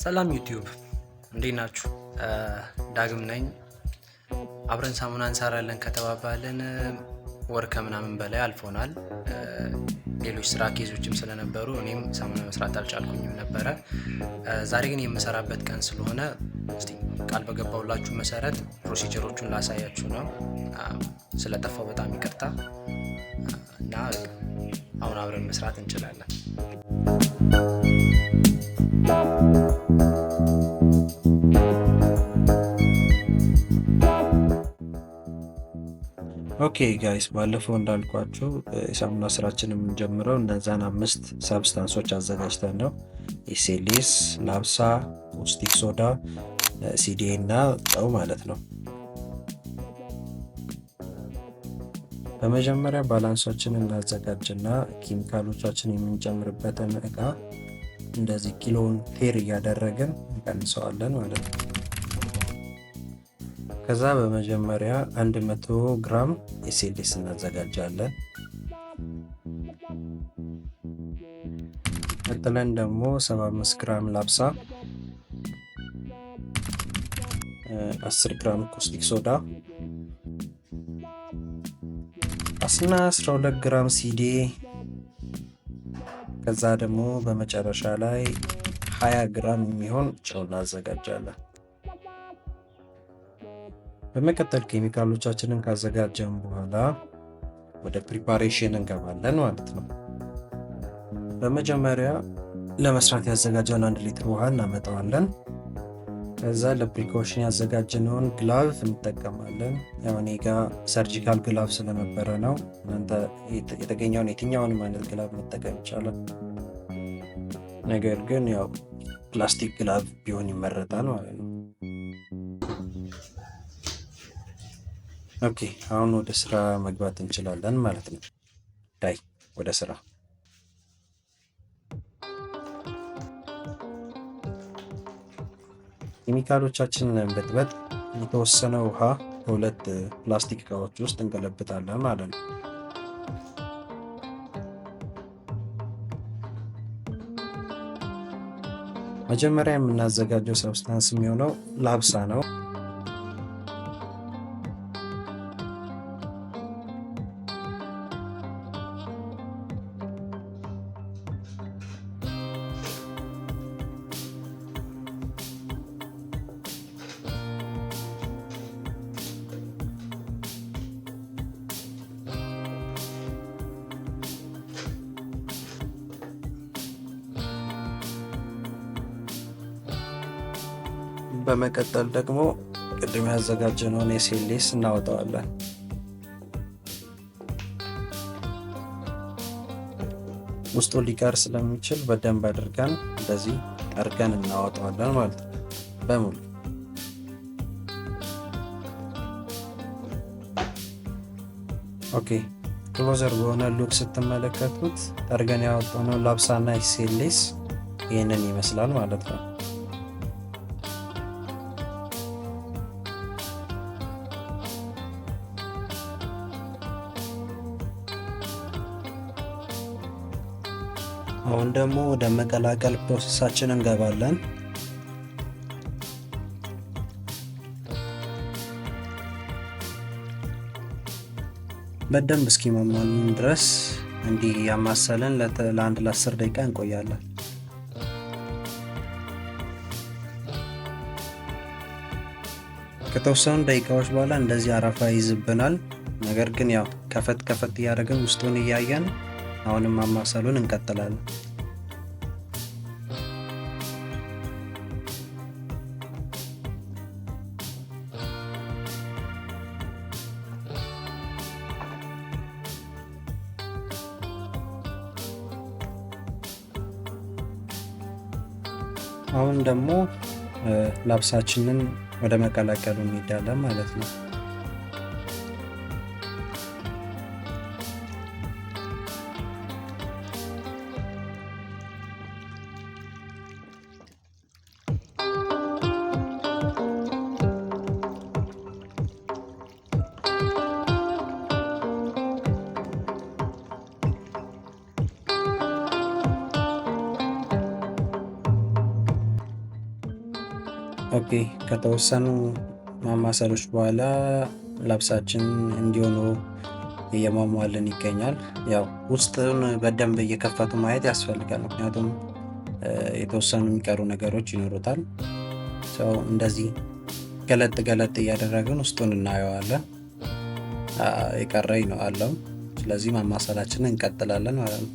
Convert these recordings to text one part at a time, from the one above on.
ሰላም ዩቲዩብ እንዴት ናችሁ? ዳግም ነኝ። አብረን ሳሙና እንሰራለን ከተባባልን ወር ከምናምን በላይ አልፎናል። ሌሎች ስራ ኬዞችም ስለነበሩ እኔም ሳሙና መስራት አልቻልኩኝም ነበረ። ዛሬ ግን የምሰራበት ቀን ስለሆነ እስቲ ቃል በገባሁላችሁ መሰረት ፕሮሲጀሮቹን ላሳያችሁ ነው። ስለጠፋው በጣም ይቅርታ እና አሁን አብረን መስራት እንችላለን። ኦኬ ጋይስ፣ ባለፈው እንዳልኳችሁ የሳሙና ስራችንን የምንጀምረው እነዛን 5 ሰብስታንሶች አዘጋጅተን ነው። ኤስኤልኤስ፣ ላብሳ፣ ካውስቲክ ሶዳ፣ ሲዲኤ እና ጨው ማለት ነው። በመጀመሪያ ባላንሶችን እናዘጋጅና ኬሚካሎቻችን የምንጨምርበትን እቃ እንደዚህ ኪሎን ቴር እያደረግን እንቀንሰዋለን ማለት ነው። ከዛ በመጀመሪያ 100 ግራም ኤስኤልኤስ እናዘጋጃለን። ቀጥለን ደግሞ 75 ግራም ላብሳ፣ 10 ግራም ካውስቲክ ሶዳ፣ 12 ግራም ሲዲኤ፣ ከዛ ደግሞ በመጨረሻ ላይ 20 ግራም የሚሆን ጨው እናዘጋጃለን። በመቀጠል ኬሚካሎቻችንን ካዘጋጀን በኋላ ወደ ፕሪፓሬሽን እንገባለን ማለት ነው። በመጀመሪያ ለመስራት ያዘጋጀውን 1 ሊትር ውሃ እናመጣዋለን። ከዛ ለፕሪኮሽን ያዘጋጀነውን ግላቭ እንጠቀማለን። ያው እኔ ጋ ሰርጂካል ግላቭ ስለነበረ ነው። እናንተ የተገኘውን የትኛውንም አይነት ግላቭ መጠቀም ይቻላል። ነገር ግን ያው ፕላስቲክ ግላቭ ቢሆን ይመረጣል ማለት ነው። ኦኬ፣ አሁን ወደ ስራ መግባት እንችላለን ማለት ነው። ዳይ ወደ ስራ። ኬሚካሎቻችንን በጥበጥ የተወሰነ ውሃ በሁለት ፕላስቲክ እቃዎች ውስጥ እንገለብጣለን ማለት ነው። መጀመሪያ የምናዘጋጀው ሰብስታንስ የሚሆነው ላብሳ ነው። በመቀጠል ደግሞ ቅድም ያዘጋጀነውን ኤስኤልኤስ እናወጣዋለን። ውስጡ ሊቀር ስለሚችል በደንብ አድርገን እንደዚህ ጠርገን እናወጣዋለን ማለት ነው በሙሉ። ኦኬ፣ ክሎዘር በሆነ ሉክ ስትመለከቱት ጠርገን ያወጣነው ላብሳና ኤስኤልኤስ ይህንን ይመስላል ማለት ነው። አሁን ደግሞ ወደ መቀላቀል ፕሮሰሳችን እንገባለን። በደንብ እስኪማማልን ድረስ እንዲህ ያማሰለን ለ10 ደቂቃ እንቆያለን። ከተወሰኑ ደቂቃዎች በኋላ እንደዚህ አረፋ ይዝብናል። ነገር ግን ያው ከፈት እያደረግን ውስጡን እያየን አሁንም ማማሰሉን እንቀጥላለን። አሁን ደግሞ ላብሳችንን ወደ መቀላቀሉ እንሄዳለን ማለት ነው። ኦኬ ከተወሰኑ ማማሰሎች በኋላ ልብሳችን እንዲሆኑ እየሟሟልን ይገኛል። ያው ውስጡን በደንብ እየከፈቱ ማየት ያስፈልጋል። ምክንያቱም የተወሰኑ የሚቀሩ ነገሮች ይኖሩታል። እንደዚህ ገለጥ ገለጥ እያደረግን ውስጡን እናየዋለን። የቀረኝ ነው አለው። ስለዚህ ማማሰላችንን እንቀጥላለን ማለት ነው።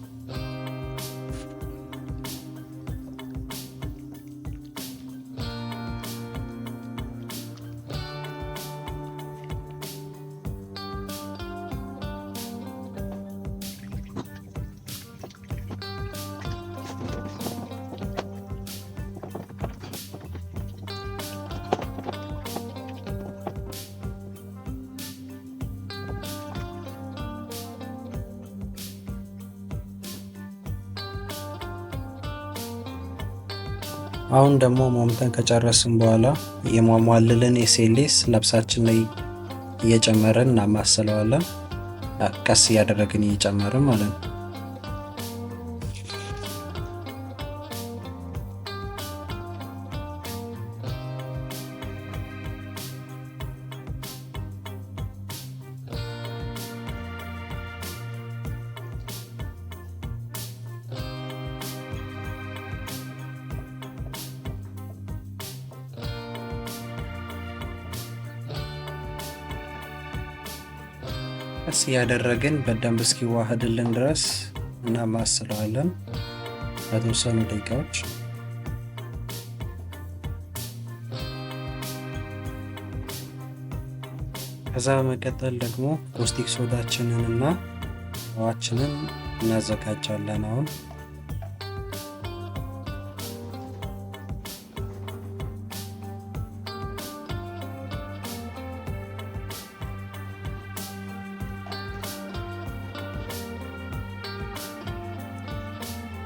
አሁን ደግሞ ሟምተን ከጨረስን በኋላ የሟሟልልን ኤስኤልኤስ ልብሳችን ላይ እየጨመረን እናማስለዋለን። ቀስ እያደረግን እየጨመርን ማለት ነው። ቀስ እያደረግን በደንብ እስኪዋህድልን ድረስ እናማስለዋለን ለተወሰኑ ደቂቃዎች። ከዛ በመቀጠል ደግሞ ኮስቲክ ሶዳችንን እና ውሃችንን እናዘጋጃለን። አሁን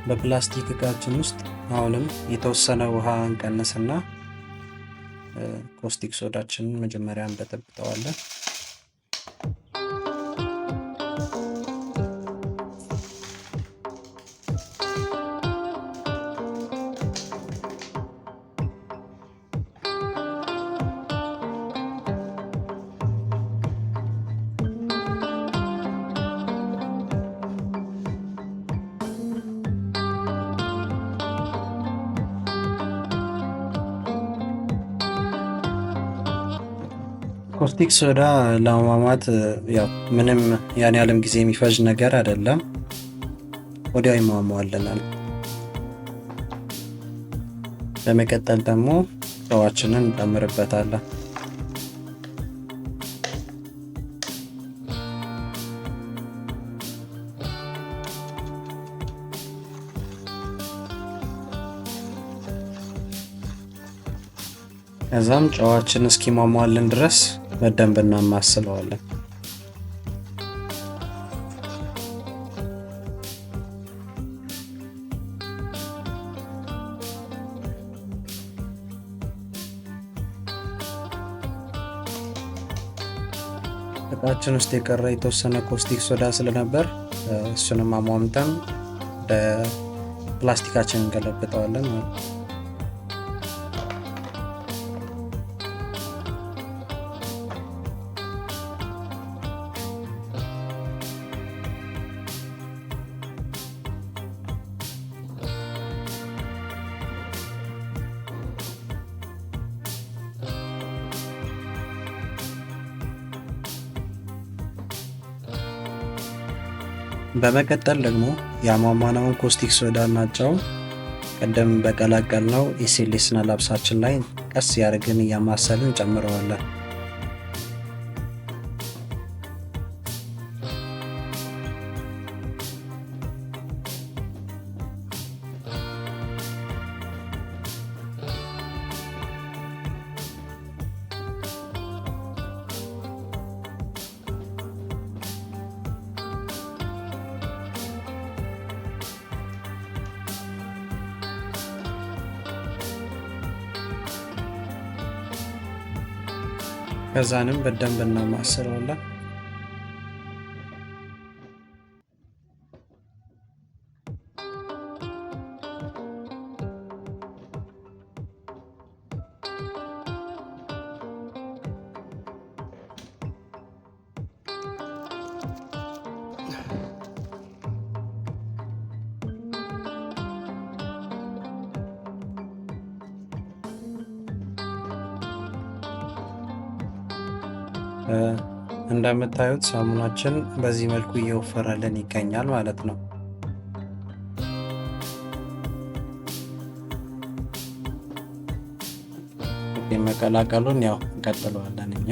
በፕላስቲክ እቃችን ውስጥ አሁንም የተወሰነ ውሃ እንቀንስና ኮስቲክ ሶዳችንን መጀመሪያ እንበጠብጠዋለን። ኮስቲክ ሶዳ ለማማት ያው ምንም ያን ያለም ጊዜ የሚፈጅ ነገር አይደለም። ወዲያው ይሟሟልናል። በመቀጠል ደግሞ ጨዋችንን እንጨምርበታለን። ከዛም ጨዋችን እስኪሟሟልን ድረስ በደንብ እናማስለዋለን። እቃችን ውስጥ የቀረ የተወሰነ ኮስቲክ ሶዳ ስለነበር እሱንም አሟምተን ወደ ፕላስቲካችን እንገለብጠዋለን። በመቀጠል ደግሞ ያሟሟነውን ኮስቲክ ሶዳ እና ጨው ቀደም በቀላቀልነው ኤስኤልኤስ እና ልብሳችን ላይ ቀስ ያደርግን እያማሰልን እንጨምረዋለን። ከዛንም በደንብ እናማስለዋለን። እንደምታዩት ሳሙናችን በዚህ መልኩ እየወፈረልን ይገኛል ማለት ነው። መቀላቀሉን ያው እንቀጥለዋለን እኛ።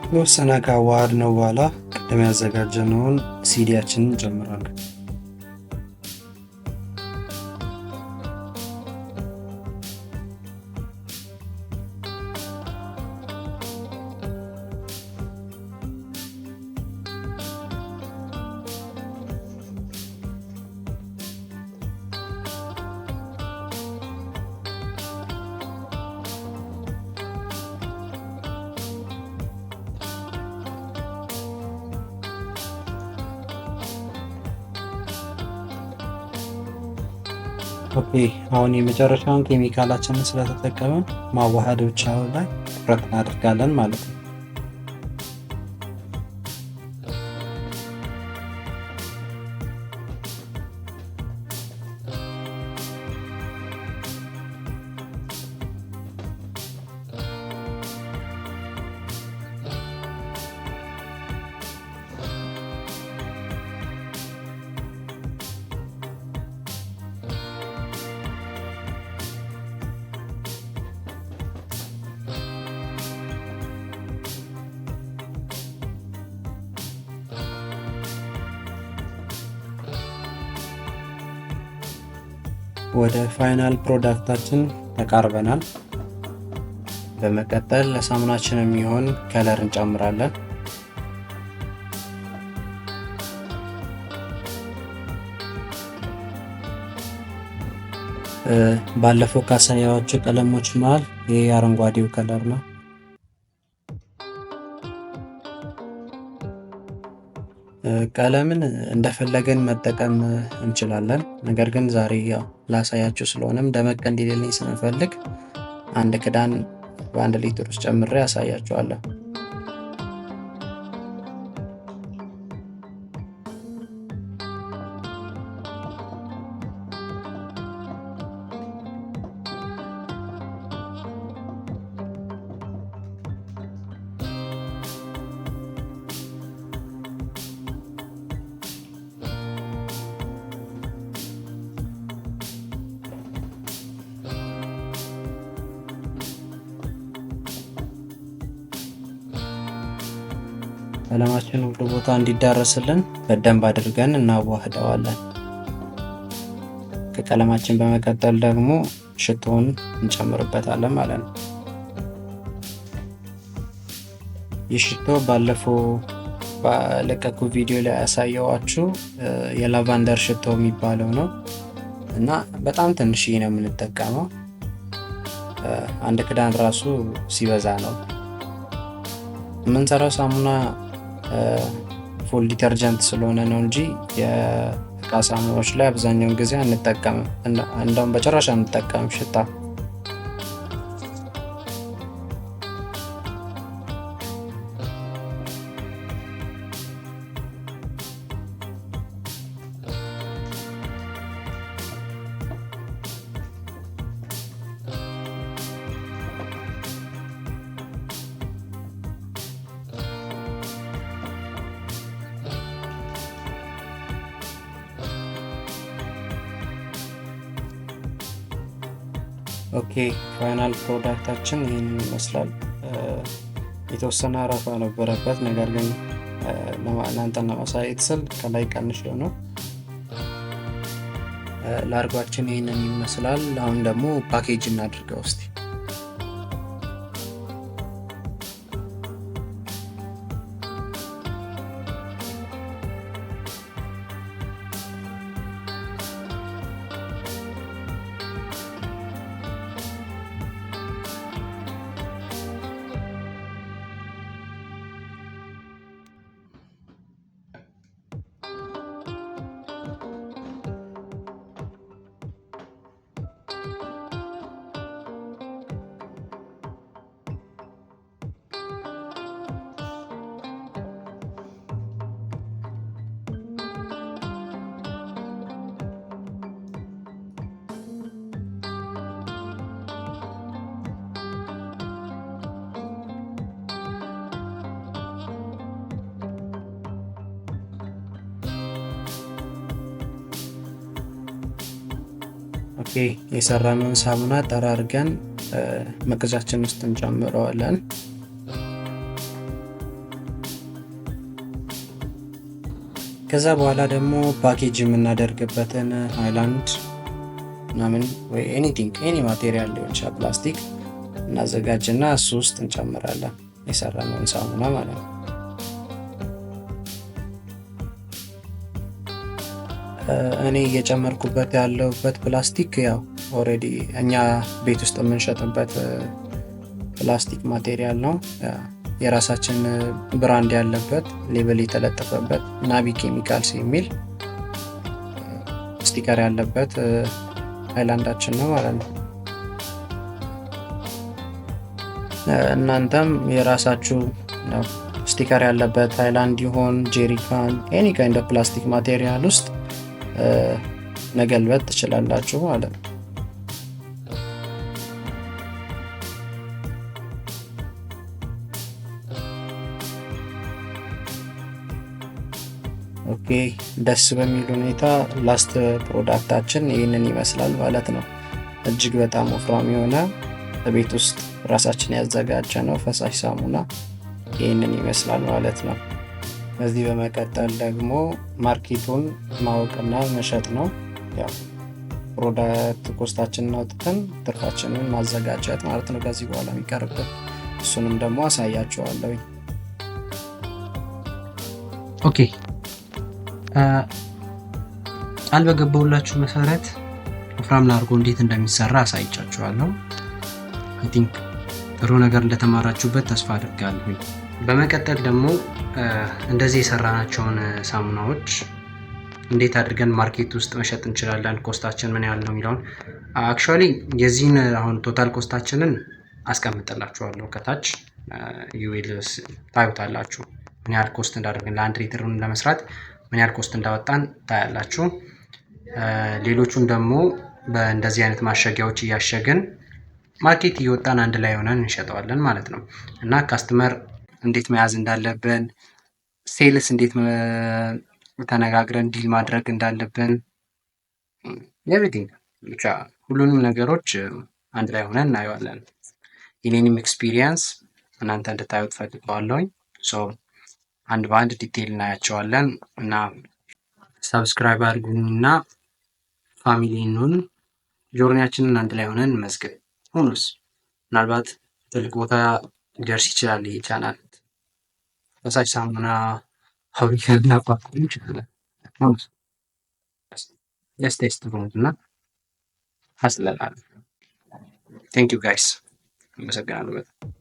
የተወሰነ ካዋሃድነው በኋላ ቅድም ያዘጋጀነውን ሲዲያችንን እንጨምራለን። ኦኬ አሁን የመጨረሻውን ኬሚካላችንን ስለተጠቀመን ማዋሃድ ብቻ ላይ ትኩረት እናደርጋለን ማለት ነው። ወደ ፋይናል ፕሮዳክታችን ተቃርበናል። በመቀጠል ለሳሙናችን የሚሆን ከለር እንጨምራለን። ባለፈው ካሳያችሁ ቀለሞች መሃል ይሄ አረንጓዴው ከለር ነው። ቀለምን እንደፈለገን መጠቀም እንችላለን። ነገር ግን ዛሬ ያው ላሳያችሁ ስለሆነም ደመቅ እንዲልልኝ ስለምፈልግ አንድ ክዳን በ1 ሊትር ውስጥ ጨምሬ ያሳያችኋለሁ። ቀለማችን ሁሉ ቦታ እንዲዳረስልን በደንብ አድርገን እናዋህደዋለን። ከቀለማችን በመቀጠል ደግሞ ሽቶውን እንጨምርበታለን ማለት ነው። ይህ ሽቶ ባለፈው በለቀቁ ቪዲዮ ላይ ያሳየዋችሁ የላቫንደር ሽቶ የሚባለው ነው እና በጣም ትንሽዬ ነው የምንጠቀመው። አንድ ክዳን ራሱ ሲበዛ ነው። የምንሰራው ሳሙና ፉል ዲተርጀንት ስለሆነ ነው እንጂ የእቃ ሳሙናዎች ላይ አብዛኛውን ጊዜ አንጠቀምም። እንደውም በጭራሽ አንጠቀምም ሽታ። ኦኬ ፋይናል ፕሮዳክታችን ይህንን ይመስላል። የተወሰነ አረፋ ነበረበት፣ ነገር ግን እናንተን ለማሳየት ስል ከላይ ቀንሽ ነው። ላርጓችን ይህንን ይመስላል። አሁን ደግሞ ፓኬጅ እናድርገው እስቲ። ኦኬ የሰራነውን ሳሙና ጠራርገን መቅጃችን ውስጥ እንጨምረዋለን። ከዛ በኋላ ደግሞ ፓኬጅ የምናደርግበትን ሃይላንድ ምናምን ወይ ኤኒቲንግ ኤኒ ማቴሪያል ሊሆን ይችላል ፕላስቲክ እናዘጋጅና እሱ ውስጥ እንጨምራለን የሰራነውን ሳሙና ማለት ነው። እኔ እየጨመርኩበት ያለውበት ፕላስቲክ ያው ኦልሬዲ እኛ ቤት ውስጥ የምንሸጥበት ፕላስቲክ ማቴሪያል ነው። የራሳችን ብራንድ ያለበት ሌብል የተለጠፈበት ናቢ ኬሚካልስ የሚል ስቲከር ያለበት ሃይላንዳችን ነው ማለት ነው። እናንተም የራሳችሁ ስቲከር ያለበት ሃይላንድ ይሆን ጄሪካን ኤኒ ካይንድ ኦፍ ፕላስቲክ ማቴሪያል ውስጥ መገልበጥ ትችላላችሁ ማለት ነው። ኦኬ ደስ በሚል ሁኔታ ላስት ፕሮዳክታችን ይህንን ይመስላል ማለት ነው። እጅግ በጣም ወፍራም የሆነ በቤት ውስጥ ራሳችን ያዘጋጀ ነው ፈሳሽ ሳሙና ይህንን ይመስላል ማለት ነው። ከዚህ በመቀጠል ደግሞ ማርኬቱን ማወቅና መሸጥ ነው። ያው ፕሮዳክት ኮስታችንን አውጥተን ትርፋችንን ማዘጋጀት ማለት ነው ከዚህ በኋላ የሚቀርብን። እሱንም ደግሞ አሳያችኋለሁ። ኦኬ ቃል በገባሁላችሁ መሰረት ወፍራም ላርጎ እንዴት እንደሚሰራ አሳይቻችኋለሁ። አይ ቲንክ ጥሩ ነገር እንደተማራችሁበት ተስፋ አድርጋለሁ። በመቀጠል ደግሞ እንደዚህ የሰራናቸውን ሳሙናዎች እንዴት አድርገን ማርኬት ውስጥ መሸጥ እንችላለን፣ ኮስታችን ምን ያህል ነው የሚለውን አክቹዋሊ የዚህን አሁን ቶታል ኮስታችንን አስቀምጥላችኋለሁ ከታች ዩዊልስ ታዩታላችሁ። ምን ያህል ኮስት እንዳደረግን ለአንድ ሊትሩን ለመስራት ምን ያህል ኮስት እንዳወጣን ታያላችሁ። ሌሎቹን ደግሞ በእንደዚህ አይነት ማሸጊያዎች እያሸግን ማርኬት እየወጣን አንድ ላይ ሆነን እንሸጠዋለን ማለት ነው። እና ካስተመር እንዴት መያዝ እንዳለብን፣ ሴልስ እንዴት ተነጋግረን ዲል ማድረግ እንዳለብን ኤቭሪቲንግ ብቻ ሁሉንም ነገሮች አንድ ላይ ሆነን እናየዋለን። የኔንም ኤክስፒሪየንስ እናንተ እንድታዩት ፈልገዋለሁኝ። ሶ አንድ በአንድ ዲቴይል እናያቸዋለን እና ሰብስክራይብ አድርጉንና ፋሚሊ እንሁን። ጆርኒያችንን አንድ ላይ ሆነን እንመዝግብ። ሁኑስ ምናልባት ትልቅ ቦታ ሊደርስ ይችላል ይህ ቻናል። ፈሳሽ ሳሙና ፋብሪካ ልናቋቁም እንችላለን። ቴስት እና አስለናል። ቴንክ ዩ ጋይስ፣ አመሰግናለሁ በጣም።